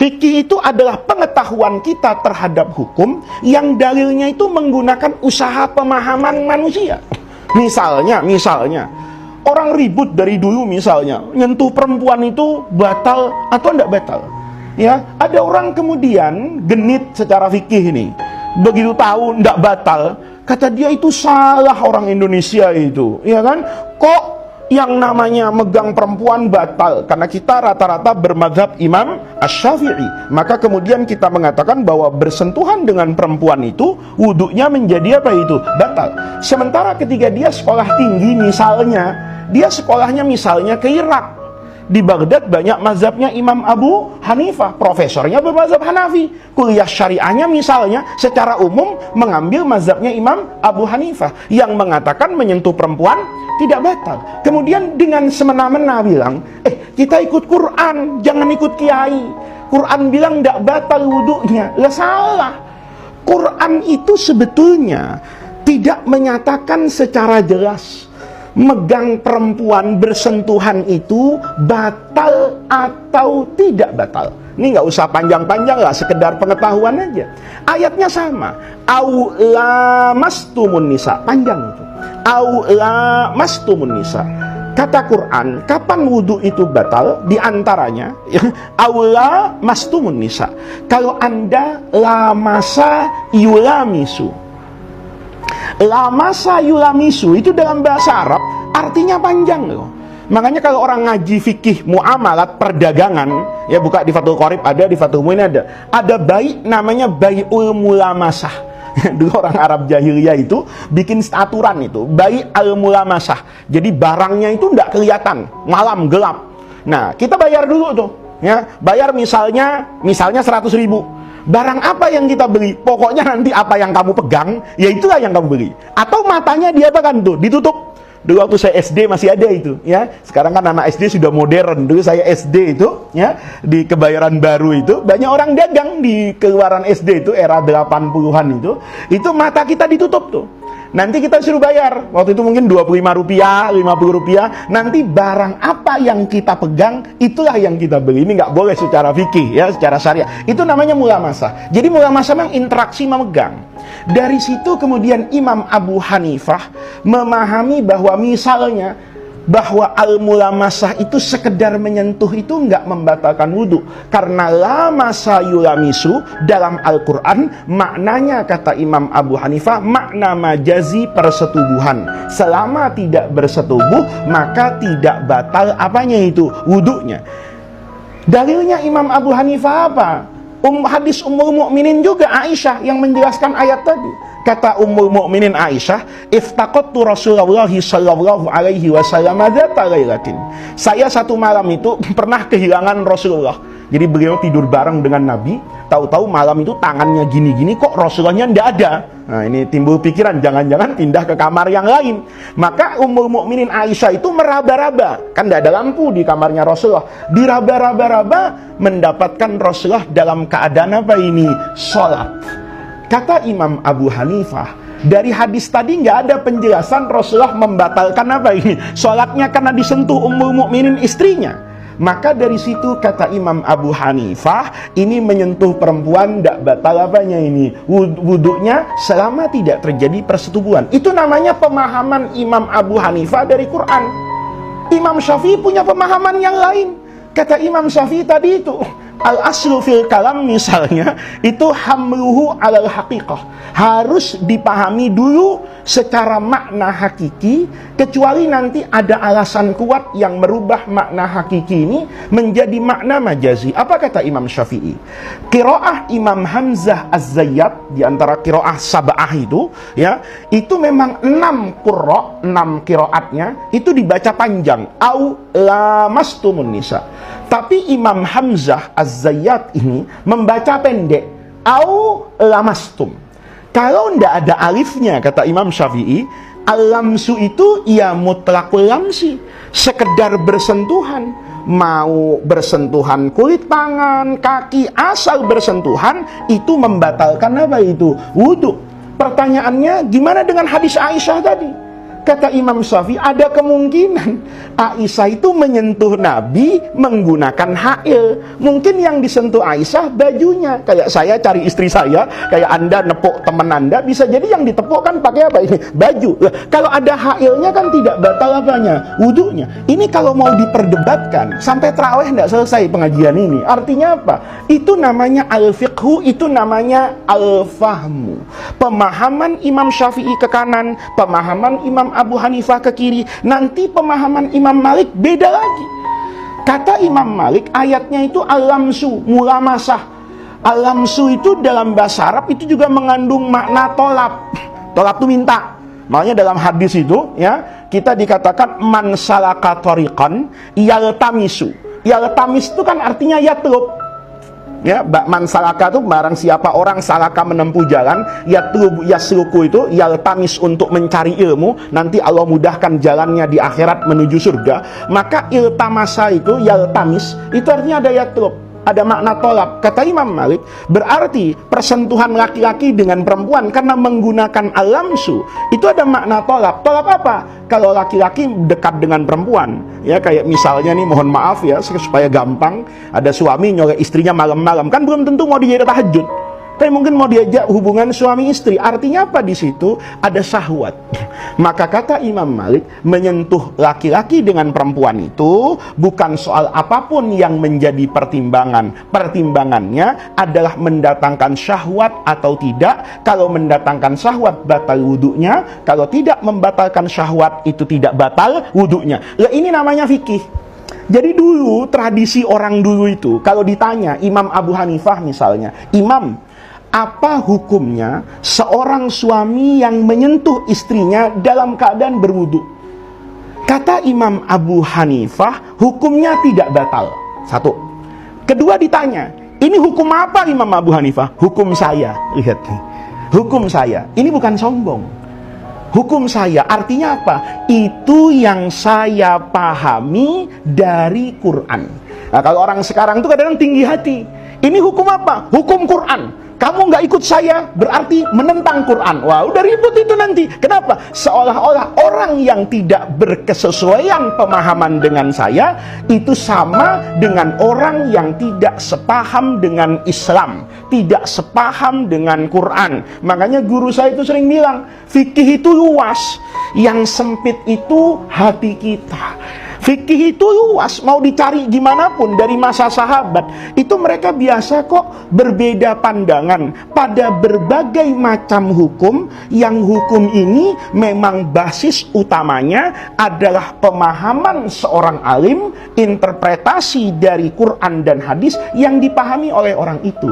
Fikih itu adalah pengetahuan kita terhadap hukum yang dalilnya itu menggunakan usaha pemahaman manusia. Misalnya, orang ribut dari dulu misalnya, nyentuh perempuan itu batal atau tidak batal. Ya, ada orang kemudian genit secara fikih ini. Begitu tahu tidak batal, kata dia itu salah orang Indonesia itu. Ya kan? Kok yang namanya megang perempuan batal? Karena kita rata-rata bermadzhab Imam Asy-Syafi'i. Maka kemudian kita mengatakan bahwa bersentuhan dengan perempuan itu wudhunya menjadi apa itu? Batal. Sementara ketika dia sekolah tinggi misalnya, dia sekolahnya misalnya ke Irak. Di Baghdad banyak mazhabnya Imam Abu Hanifah, profesornya bermazhab Hanafi. Kuliah syariahnya misalnya secara umum mengambil mazhabnya Imam Abu Hanifah yang mengatakan menyentuh perempuan tidak batal. Kemudian dengan semena-mena bilang, kita ikut Quran, jangan ikut kiai. Quran bilang tidak batal wudunya. Lah salah. Quran itu sebetulnya tidak menyatakan secara jelas megang perempuan, bersentuhan itu batal atau tidak batal. Ini nggak usah panjang-panjang lah, sekedar pengetahuan aja. Ayatnya sama, au lamastumun nisa, panjang itu. Au lamastumun nisa. Kata Quran, kapan wudhu itu batal? Di antaranya, au lamastumun nisa. Kalau Anda lamasa yulamisu. Lamasa yulamisu itu dalam bahasa Arab artinya panjang loh. Makanya kalau orang ngaji fikih muamalat perdagangan, ya buka di Fathul Qorib ada, di Fathul Muin ada. Ada bai namanya bai'ul mulamasah. Dulu orang Arab jahiliyah itu bikin aturan itu, bai'ul mulamasah. Jadi barangnya itu tidak kelihatan, malam gelap. Nah, kita bayar dulu tuh, ya. Bayar misalnya 100.000. Barang apa yang kita beli? Pokoknya nanti apa yang kamu pegang, ya itulah yang kamu beli. Atau matanya dia apa kan tuh? Ditutup. Dulu waktu saya SD masih ada itu, ya. Sekarang kan anak SD sudah modern. Dulu saya SD itu, ya, di Kebayoran Baru itu banyak orang dagang di keluaran SD itu era 80-an itu mata kita ditutup tuh. Nanti kita suruh bayar. Waktu itu mungkin Rp25, Rp50. Nanti barang apa yang kita pegang, itulah yang kita beli. Ini nggak boleh secara fikih, ya, secara syariah. Itu namanya mulamasah. Jadi mulamasah memang interaksi memegang. Dari situ kemudian Imam Abu Hanifah memahami bahwa misalnya bahwa al-mulamasah itu sekedar menyentuh itu enggak membatalkan wudhu, karena lamasa yulamisu dalam Al-Quran maknanya, kata Imam Abu Hanifah, makna majazi persetubuhan. Selama tidak bersetubuh maka tidak batal apanya itu? Wudhunya. Dalilnya Imam Abu Hanifah apa? Hadis Ummul Mukminin juga Aisyah yang menjelaskan ayat tadi. Kata Ummul Mukminin Aisyah, iftaqattu Rasulullah sallallahu alaihi wasallam dzata lailatin. Saya satu malam itu pernah kehilangan Rasulullah. Jadi beliau tidur bareng dengan Nabi, tahu-tahu malam itu tangannya gini-gini, kok Rasulullahnya tidak ada. Nah, ini timbul pikiran, jangan-jangan pindah ke kamar yang lain. Maka Ummul Mukminin Aisyah itu meraba-raba, kan tidak ada lampu di kamarnya Rasulullah. Diraba-raba mendapatkan Rasulullah dalam keadaan apa ini? Sholat. Kata Imam Abu Hanifah, dari hadis tadi nggak ada penjelasan Rasulullah membatalkan apa ini? Sholatnya karena disentuh Ummul Mukminin istrinya. Maka dari situ kata Imam Abu Hanifah, ini menyentuh perempuan tidak batal apanya ini? Wudhunya selama tidak terjadi persetubuhan. Itu namanya pemahaman Imam Abu Hanifah dari Quran. Imam Syafi'i punya pemahaman yang lain. Kata Imam Syafi'i tadi itu, al-aslu fil kalam misalnya, itu hamluhu alal haqiqah. Harus dipahami dulu secara makna hakiki, kecuali nanti ada alasan kuat yang merubah makna hakiki ini menjadi makna majazi. Apa kata Imam Syafi'i? Qiraah Imam Hamzah Az-Zayyat, di antara qiraah sab'ah itu, ya, itu memang 6 qurra, 6 qiraatnya itu dibaca panjang, au lamastumun nisa. Tapi Imam Hamzah Az-Zayyat ini membaca pendek, au lamastum. Kalau tidak ada alifnya, kata Imam Syafi'i, al-lamsu itu ya mutlaqul lamsi, sekedar bersentuhan. Mau bersentuhan kulit tangan, kaki, asal bersentuhan itu membatalkan apa itu? Wudhu. Pertanyaannya, gimana dengan hadis Aisyah tadi? Kata Imam Syafi'i, ada kemungkinan Aisyah itu menyentuh Nabi menggunakan hail. Mungkin yang disentuh Aisyah bajunya. Kayak saya cari istri saya, kayak Anda nepuk teman Anda, bisa jadi yang ditepuk kan pakai apa ini? Baju. Lah, kalau ada hailnya kan tidak batal apanya? Wudunya. Ini kalau mau diperdebatkan sampai tarawih tidak selesai pengajian ini. Artinya apa? Itu namanya al-fiqhu, itu namanya al-fahmu. Pemahaman Imam Syafi'i ke kanan, pemahaman Imam Abu Hanifah ke kiri, nanti pemahaman Imam Malik beda lagi. Kata Imam Malik, ayatnya itu al-lamsu, mulamasah. Al-lamsu itu dalam bahasa Arab itu juga mengandung makna tolap. Tolap itu minta. Makanya dalam hadis itu ya, kita dikatakan man salaka tariqan yaltamisu. Yaltamis itu kan artinya yatlub. Ya, man salaka itu barang siapa orang salaka menempuh jalan, yatlub yasluku itu yaltamis untuk mencari ilmu, nanti Allah mudahkan jalannya di akhirat menuju surga. Maka iltamasa itu yaltamis itu artinya ada yatlub, ada makna tolak. Kata Imam Malik, berarti persentuhan laki-laki dengan perempuan karena menggunakan alamsu itu ada makna tolak. Tolak apa? Kalau laki-laki dekat dengan perempuan, ya kayak misalnya nih, mohon maaf ya supaya gampang, ada suami nyolek istrinya malam-malam, kan belum tentu mau diajak tahajud, tapi mungkin mau diajak hubungan suami istri. Artinya apa? Di situ ada syahwat. Maka kata Imam Malik, menyentuh laki-laki dengan perempuan itu bukan soal apapun yang menjadi pertimbangan. Pertimbangannya adalah mendatangkan syahwat atau tidak. Kalau mendatangkan syahwat, batal wudunya. Kalau tidak membatalkan syahwat, itu tidak batal wudunya. Lah, ini namanya fikih. Jadi dulu, tradisi orang dulu itu, kalau ditanya Imam Abu Hanifah misalnya, Imam, apa hukumnya seorang suami yang menyentuh istrinya dalam keadaan berwudu? Kata Imam Abu Hanifah, hukumnya tidak batal. Satu. Kedua ditanya, ini hukum apa Imam Abu Hanifah? Hukum saya. Lihat nih, hukum saya. Ini bukan sombong. Hukum saya artinya apa? Itu yang saya pahami dari Quran. Nah, kalau orang sekarang itu kadang tinggi hati. Ini hukum apa? Hukum Quran. Kamu nggak ikut saya berarti menentang Quran. Wah, udah ribut itu nanti. Kenapa? Seolah-olah orang yang tidak berkesesuaian pemahaman dengan saya itu sama dengan orang yang tidak sepaham dengan Islam, tidak sepaham dengan Quran. Makanya guru saya itu sering bilang, fikih itu luas, yang sempit itu hati kita. Fikih itu luas, mau dicari gimana pun. Dari masa sahabat itu mereka biasa kok berbeda pandangan pada berbagai macam hukum, yang hukum ini memang basis utamanya adalah pemahaman seorang alim, interpretasi dari Quran dan hadis yang dipahami oleh orang itu.